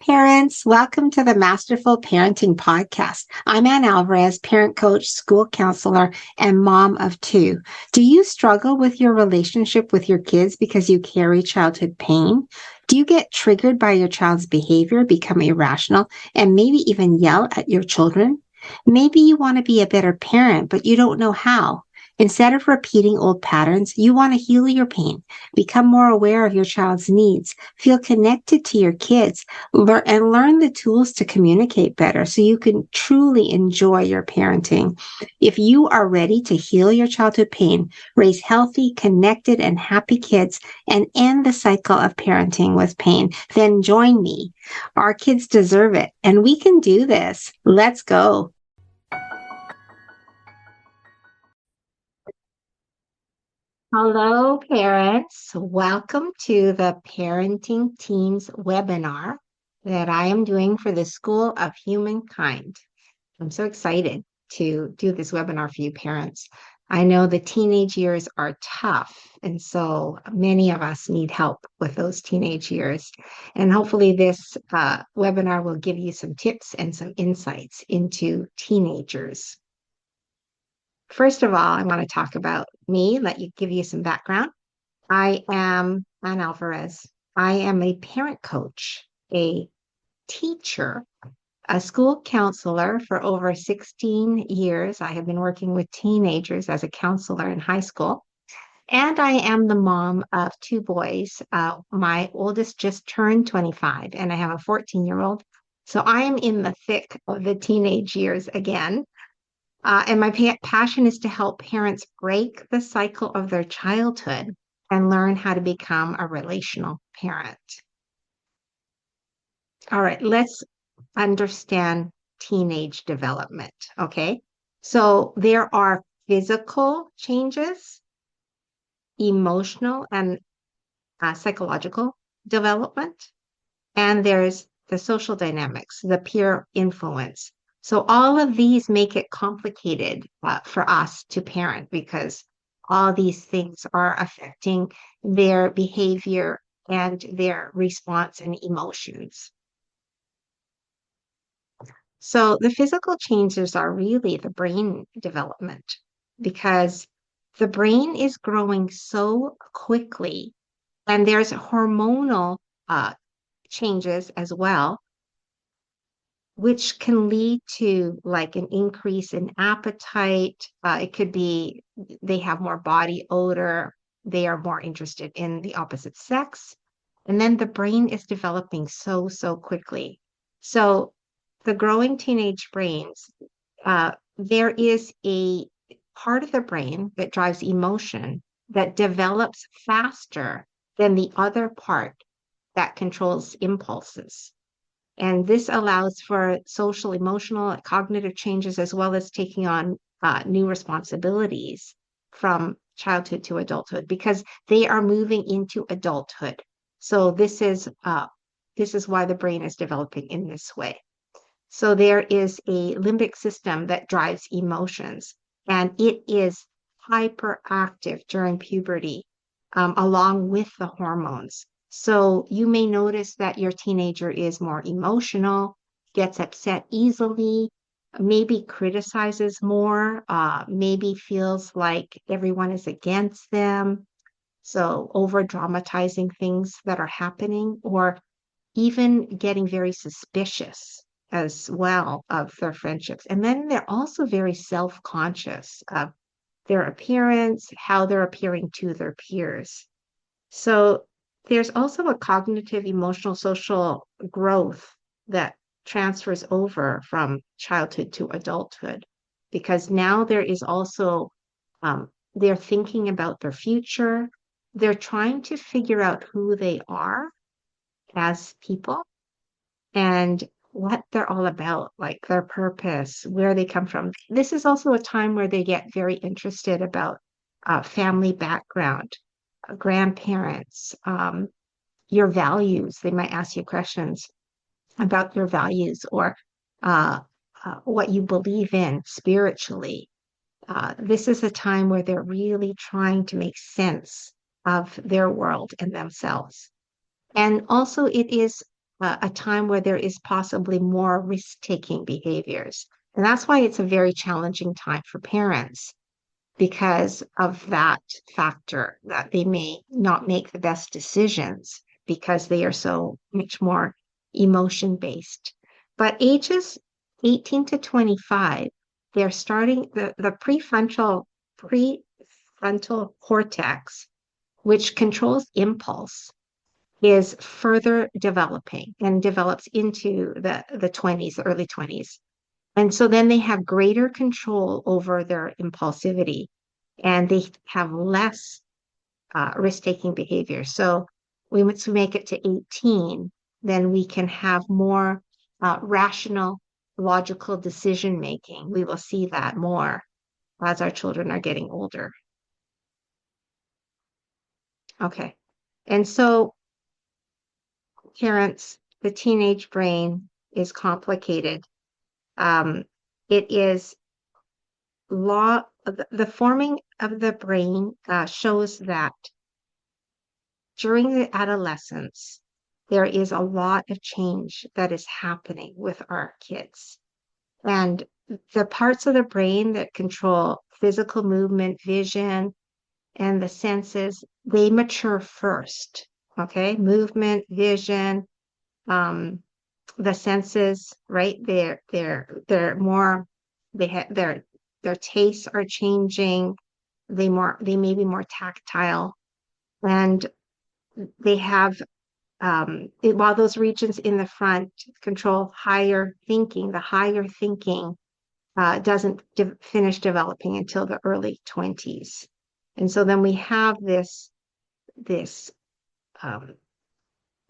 parents. Welcome to the Masterful Parenting Podcast. I'm Ann Alvares, parent coach, school counselor, and mom of two. Do you struggle with your relationship with your kids because you carry childhood pain? Do you get triggered by your child's behavior, become irrational, and maybe even yell at your children? Maybe you want to be a better parent, but you don't know how. Instead of repeating old patterns, you want to heal your pain, become more aware of your child's needs, feel connected to your kids, and learn the tools to communicate better so you can truly enjoy your parenting. If you are ready to heal your childhood pain, raise healthy, connected, and happy kids, and end the cycle of parenting with pain, then join me. Our kids deserve it, and we can do this. Let's go. Hello, parents. Welcome to the Parenting Teens webinar that I am doing for the School of Humankind. I'm so excited to do this webinar for you parents. I know the teenage years are tough, and so many of us need help with those teenage years. And hopefully this webinar will give you some tips and some insights into teenagers. First of all, I want to talk about me, give you some background. I am Ann Alvarez. I am a parent coach, a teacher, a school counselor for over 16 years. I have been working with teenagers as a counselor in high school. And I am the mom of two boys. My oldest just turned 25, and I have a 14-year-old. So I am in the thick of the teenage years again. And my passion is to help parents break the cycle of their childhood and learn how to become a relational parent. All right, let's understand teenage development, okay? So there are physical changes, emotional and psychological development, and there's the social dynamics, the peer influence. So all of these make it complicated for us to parent because all these things are affecting their behavior and their response and emotions. So the physical changes are really the brain development because the brain is growing so quickly, and there's hormonal changes as well, which can lead to like an increase in appetite. It could be they have more body odor, they are more interested in the opposite sex, and then the brain is developing so quickly. So the growing teenage brains, there is a part of the brain that drives emotion that develops faster than the other part that controls impulses. And this allows for social, emotional, cognitive changes, as well as taking on new responsibilities from childhood to adulthood, because they are moving into adulthood. So this is why the brain is developing in this way. So there is a limbic system that drives emotions, and it is hyperactive during puberty, along with the hormones. So you may notice that your teenager is more emotional, gets upset easily, maybe criticizes more, maybe feels like everyone is against them. So over dramatizing things that are happening, or even getting very suspicious as well of their friendships. And then they're also very self-conscious of their appearance, how they're appearing to their peers. So there's also a cognitive, emotional, social growth that transfers over from childhood to adulthood, because now there is also, they're thinking about their future. They're trying to figure out who they are as people and what they're all about, like their purpose, where they come from. This is also a time where they get very interested about family background, grandparents, your values. They might ask you questions about your values or what you believe in spiritually. This is a time where they're really trying to make sense of their world and themselves. And also, it is a time where there is possibly more risk-taking behaviors. And that's why it's a very challenging time for parents because of that factor that they may not make the best decisions because they are so much more emotion based. But ages 18 to 25, they're starting the prefrontal cortex, which controls impulse, is further developing and develops into the 20s, the early 20s. And so then they have greater control over their impulsivity and they have less risk-taking behavior. So once we make it to 18, then we can have more rational, logical decision making. We will see that more as our children are getting older. Okay. And so parents, the teenage brain is complicated. It is the forming of the brain shows that during the adolescence, there is a lot of change that is happening with our kids. And the parts of the brain that control physical movement, vision, and the senses, they mature first. Okay, movement, vision, the senses, right? They're more, they have their tastes are changing. They may be more tactile, and they have while those regions in the front control higher thinking, the higher thinking doesn't finish developing until the early 20s. And so then we have this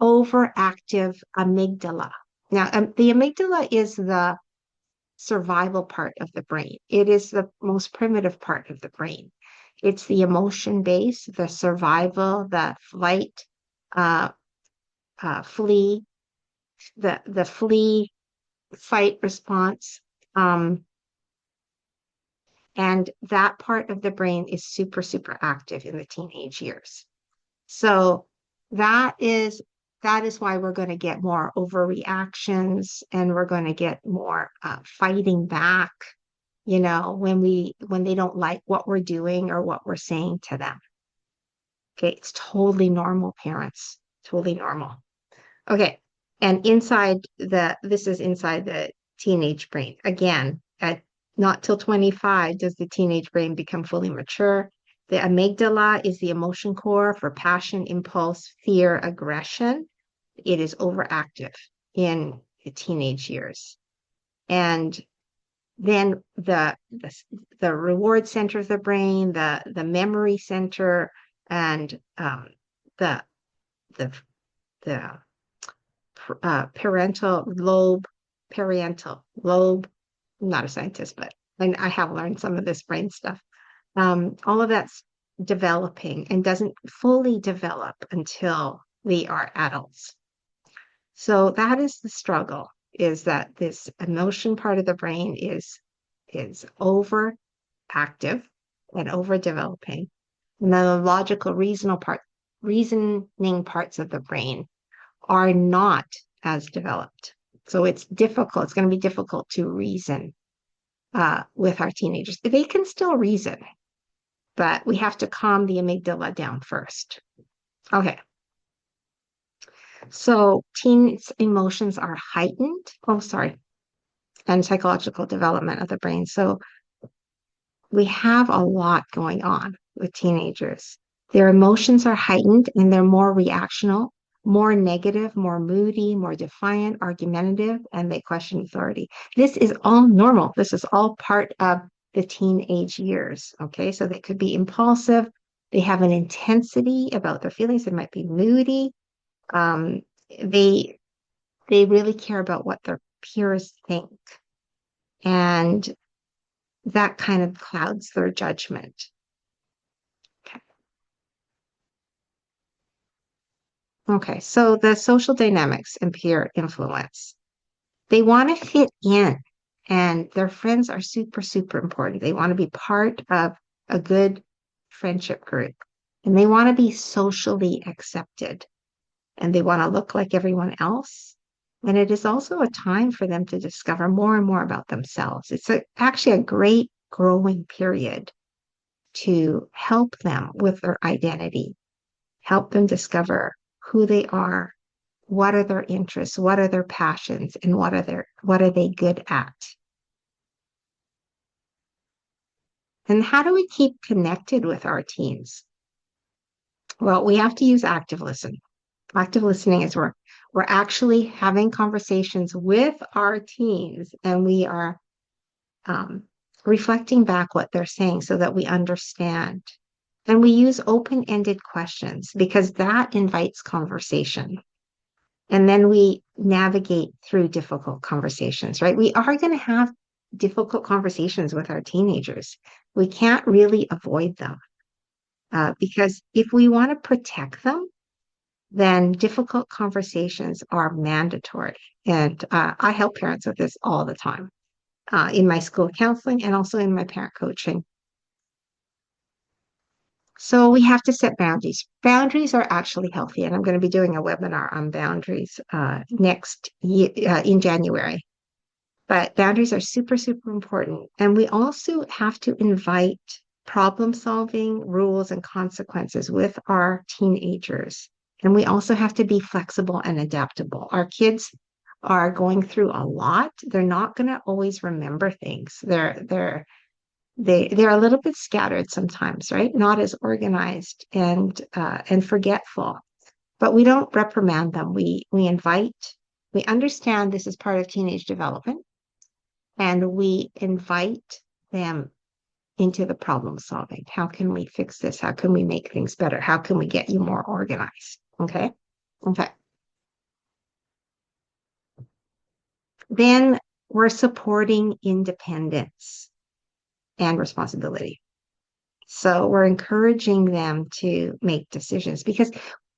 overactive amygdala. Now, the amygdala is the survival part of the brain. It is the most primitive part of the brain. It's the emotion base, the survival, the flight, flee, the flee fight response. And that part of the brain is super, super active in the teenage years. So that is why we're going to get more overreactions and we're going to get more fighting back, when they don't like what we're doing or what we're saying to them. Okay, it's totally normal, parents. Totally normal. Okay, and this is inside the teenage brain. Again, at not till 25 does the teenage brain become fully mature. The amygdala is the emotion core for passion, impulse, fear, aggression. It is overactive in the teenage years. And then the reward center of the brain, the memory center, and the parietal lobe. I'm not a scientist, but I have learned some of this brain stuff. All of that's developing and doesn't fully develop until we are adults. So that is the struggle, is that this emotion part of the brain is overactive and overdeveloping. And then the logical reasoning parts of the brain are not as developed. So it's difficult. It's going to be difficult to reason with our teenagers. They can still reason, but we have to calm the amygdala down first. Okay. So teens' emotions are heightened. Oh, sorry. And psychological development of the brain. So we have a lot going on with teenagers. Their emotions are heightened and they're more reactional, more negative, more moody, more defiant, argumentative, and they question authority. This is all normal. This is all part of the teenage years. Okay, so they could be impulsive. They have an intensity about their feelings. They might be moody. They really care about what their peers think, and that kind of clouds their judgment. Okay, so the social dynamics and peer influence. They want to fit in, and their friends are super, super important. They want to be part of a good friendship group, and they want to be socially accepted, and they want to look like everyone else. And it is also a time for them to discover more and more about themselves. Actually a great growing period to help them with their identity, help them discover who they are, what are their interests, what are their passions, and what are they good at. And how do we keep connected with our teens? Well, we have to use active listening. Active listening is where we're actually having conversations with our teens and we are um, reflecting back what they're saying so that we understand. And we use open-ended questions because that invites conversation. And then we navigate through difficult conversations, right? We are going to have difficult conversations with our teenagers. We can't really avoid them because if we want to protect them, then difficult conversations are mandatory. And I help parents with this all the time in my school counseling and also in my parent coaching. So we have to set boundaries. Boundaries are actually healthy, and I'm going to be doing a webinar on boundaries next year in January. But boundaries are super, super important. And we also have to invite problem solving, rules, and consequences with our teenagers. And we also have to be flexible and adaptable. Our kids are going through a lot. They're not going to always remember things. They're a little bit scattered sometimes, right? Not as organized and forgetful. But we don't reprimand them. We invite, we understand this is part of teenage development, and we invite them into the problem solving. How can we fix this? How can we make things better? How can we get you more organized? Okay. Okay. Then we're supporting independence and responsibility. So we're encouraging them to make decisions because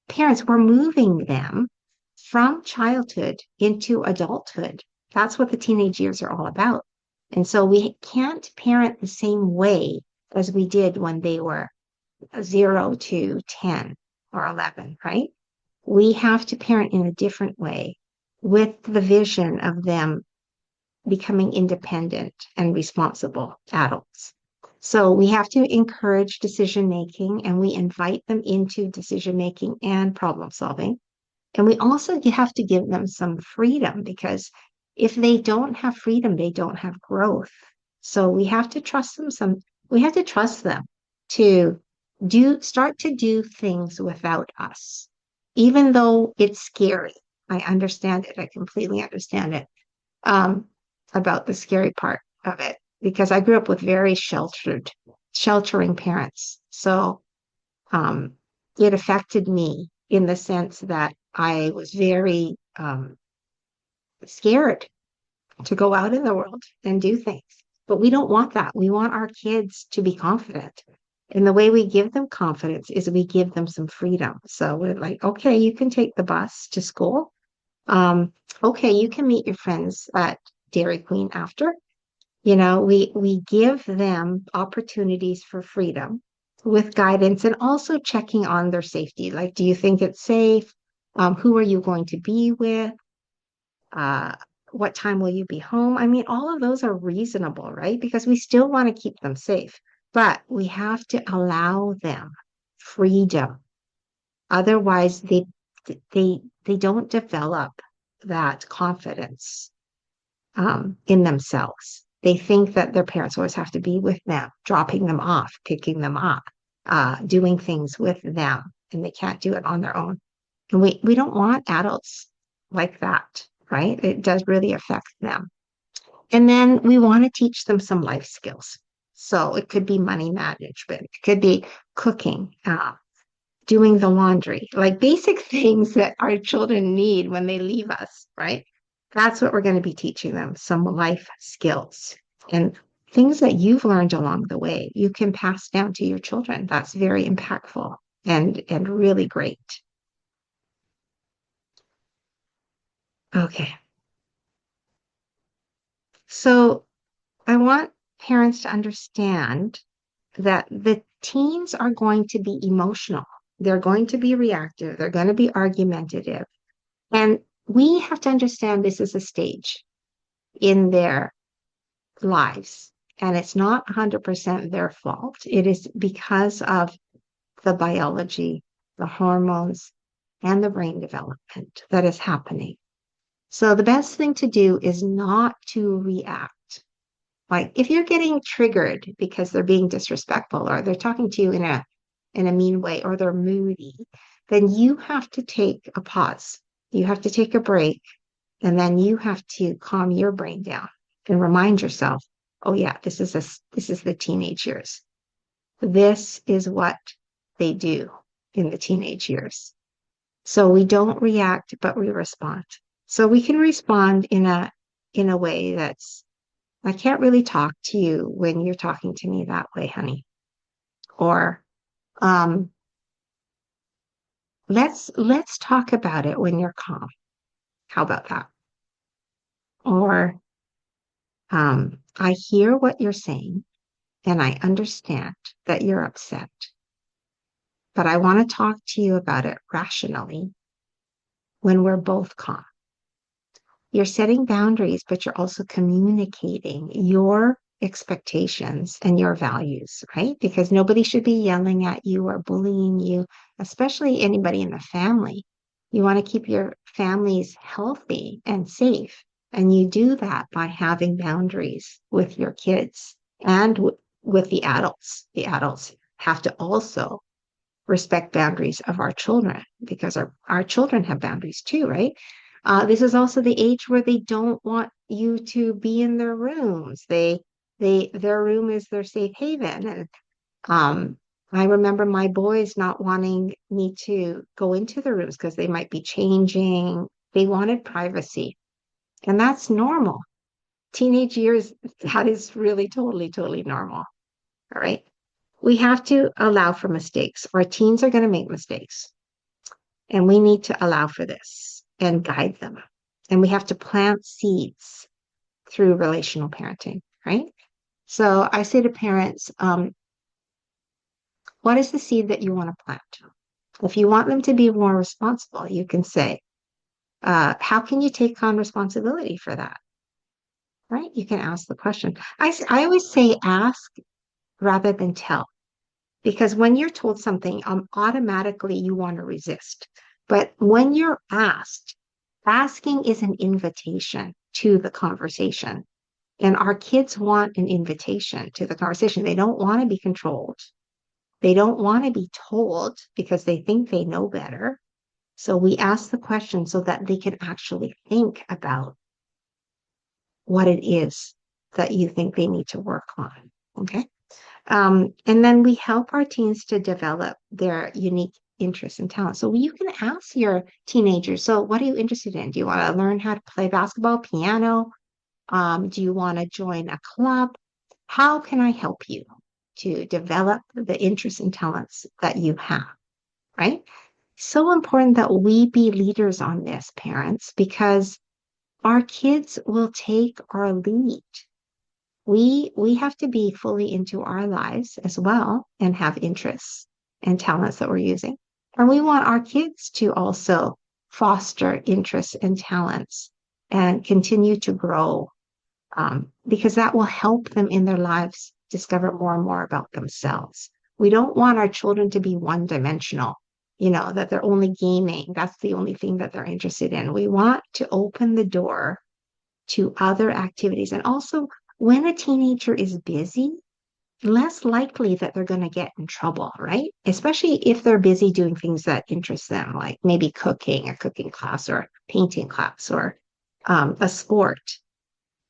parents, we're moving them from childhood into adulthood. That's what the teenage years are all about. And so we can't parent the same way as we did when they were 0 to 10 or 11, right? We have to parent in a different way with the vision of them becoming independent and responsible adults. So we have to encourage decision making and we invite them into decision making and problem solving. And we also have to give them some freedom because if they don't have freedom, they don't have growth. So we have to trust them we have to trust them to start to do things without us, even though it's scary. I understand it. I completely understand it. Um, about the scary part of it because I grew up with very sheltering parents. So it affected me in the sense that I was very scared to go out in the world and do things. But we don't want that. We want our kids to be confident. And the way we give them confidence is we give them some freedom. So we're like, okay, you can take the bus to school. Okay, you can meet your friends at Dairy Queen after. You know, we give them opportunities for freedom with guidance and also checking on their safety. Like, do you think it's safe? Who are you going to be with? Uh, what time will you be home? I mean, all of those are reasonable, right? Because we still want to keep them safe, but we have to allow them freedom. Otherwise, they don't develop that confidence in themselves. They think that their parents always have to be with them, dropping them off, picking them up, doing things with them, and they can't do it on their own. And we don't want adults like that, right? It does really affect them. And then we want to teach them some life skills. So it could be money management, it could be cooking, doing the laundry, like basic things that our children need when they leave us, right? That's what we're going to be teaching them, some life skills and things that you've learned along the way. You can pass down to your children. That's very impactful and really great. Okay. So I want parents to understand that the teens are going to be emotional. They're going to be reactive. They're going to be argumentative. And we have to understand this is a stage in their lives. And it's not 100% their fault. It is because of the biology, the hormones, and the brain development that is happening. So the best thing to do is not to react. Like if you're getting triggered because they're being disrespectful or they're talking to you in a mean way or they're moody, then you have to take a pause. You have to take a break and then you have to calm your brain down and remind yourself, oh yeah, this is the teenage years. This is what they do in the teenage years. So we don't react, but we respond. So we can respond in a way that's, I can't really talk to you when you're talking to me that way, honey. Or um, let's talk about it when you're calm. How about that? Or I hear what you're saying and I understand that you're upset, but I want to talk to you about it rationally when we're both calm. You're setting boundaries, but you're also communicating your expectations and your values, right? Because nobody should be yelling at you or bullying you, especially anybody in the family. You want to keep your families healthy and safe. And you do that by having boundaries with your kids and with the adults. The adults have to also respect boundaries of our children because our children have boundaries too, right? This is also the age where they don't want you to be in their rooms. Their room is their safe haven. And um, I remember my boys not wanting me to go into the rooms because they might be changing. They wanted privacy, and that's normal. Teenage years, that is really totally, totally normal. All right. We have to allow for mistakes. Our teens are going to make mistakes, and we need to allow for this and guide them. And we have to plant seeds through relational parenting, right? So I say to parents, what is the seed that you want to plant? If you want them to be more responsible, you can say, how can you take on responsibility for that? Right? You can ask the question. I always say ask rather than tell. Because when you're told something, automatically you want to resist. But when you're asked, asking is an invitation to the conversation. And our kids want an invitation to the conversation. They don't want to be controlled. They don't want to be told because they think they know better. So we ask the question so that they can actually think about what it is that you think they need to work on. Okay. And then we help our teens to develop their unique interests and talents. So you can ask your teenagers, so what are you interested in? Do you want to learn how to play basketball, piano? Do you want to join a club? How can I help you to develop the interests and talents that you have? Right? So important that we be leaders on this, parents, because our kids will take our lead. We have to be fully into our lives as well and have interests and talents that we're using. And we want our kids to also foster interests and talents and continue to grow because that will help them in their lives discover more and more about themselves. We don't want our children to be one dimensional, that they're only gaming. That's the only thing that they're interested in. We want to open the door to other activities. And also, when a teenager is busy, less likely that they're going to get in trouble, right? Especially if they're busy doing things that interest them, like maybe cooking, a cooking class or painting class or a sport.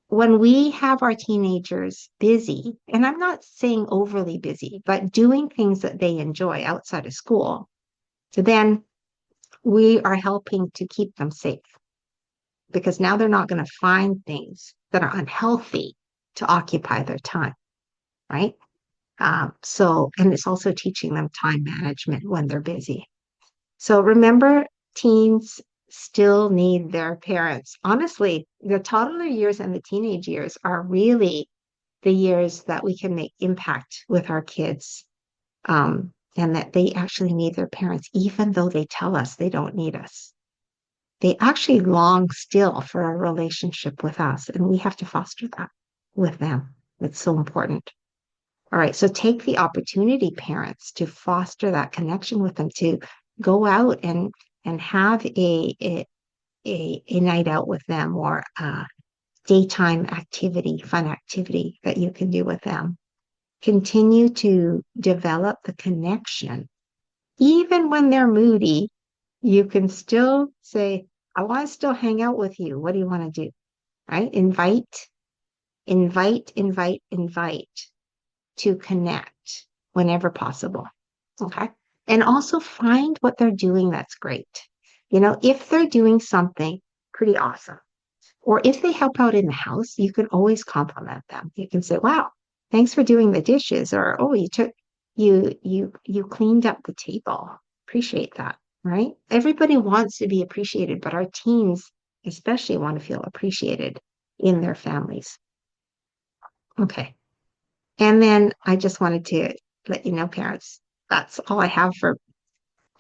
When we have our teenagers busy, and I'm not saying overly busy, but doing things that they enjoy outside of school, then we are helping to keep them safe because now they're not going to find things that are unhealthy to occupy their time, right? And it's also teaching them time management when they're busy. So remember, teens still need their parents. Honestly, the toddler years and the teenage years are really the years that we can make impact with our kids, and that they actually need their parents, even though they tell us they don't need us. they actually long still for a relationship with us, and we have to foster that with them. It's so important. All right, so take the opportunity, parents, to foster that connection with them, to go out and have a night out with them, or a daytime activity, fun activity that you can do with them. Continue to develop the connection. Even when they're moody, you can still say, I want to still hang out with you. What do you want to do? Right? Invite to connect whenever possible. Okay. And also find what they're doing that's great. If they're doing something pretty awesome, or if they help out in the house, you can always compliment them. You can say, wow, thanks for doing the dishes, or oh, you cleaned up the table. Appreciate that, right? Everybody wants to be appreciated, but our teens especially want to feel appreciated in their families. Okay. And then I just wanted to let you know, parents, that's all I have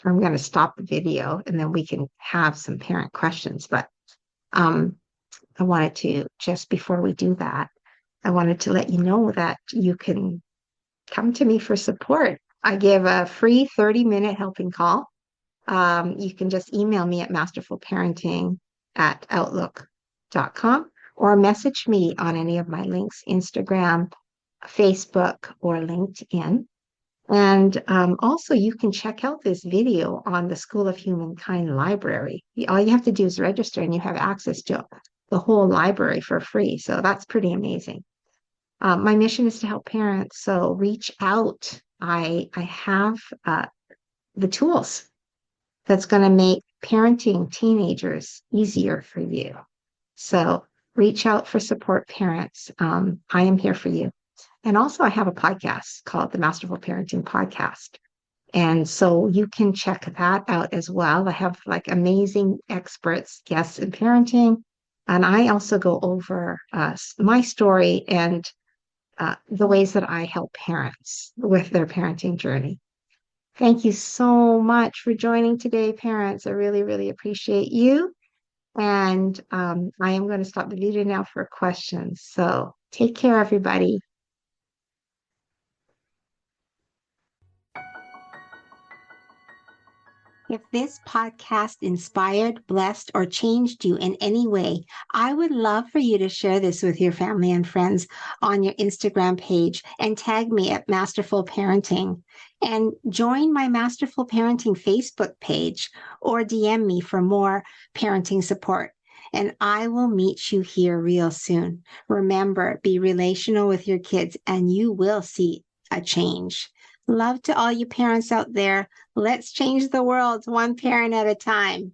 I'm going to stop the video, and then we can have some parent questions. But I wanted to, just before we do that, I wanted to let you know that you can come to me for support. I give a free 30-minute helping call. You can just email me at masterfulparenting@outlook.com, or message me on any of my links, Instagram, Facebook, or LinkedIn. And also, you can check out this video on the School of Humankind library. All you have to do is register, and you have access to the whole library for free. So that's pretty amazing. My mission is to help parents, so reach out. I have the tools that's going to make parenting teenagers easier for you. So reach out for support, parents. I am here for you. And also, I have a podcast called the Masterful Parenting Podcast. And so you can check that out as well. I have like amazing experts, guests in parenting. And I also go over my story and the ways that I help parents with their parenting journey. Thank you so much for joining today, parents. I really, really appreciate you. And I am going to stop the video now for questions. So take care, everybody. If this podcast inspired, blessed, or changed you in any way, I would love for you to share this with your family and friends on your Instagram page and tag me at Masterful Parenting. And join my Masterful Parenting Facebook page, or DM me for more parenting support. And I will meet you here real soon. Remember, be relational with your kids and you will see a change. Love to all you parents out there. Let's change the world one parent at a time.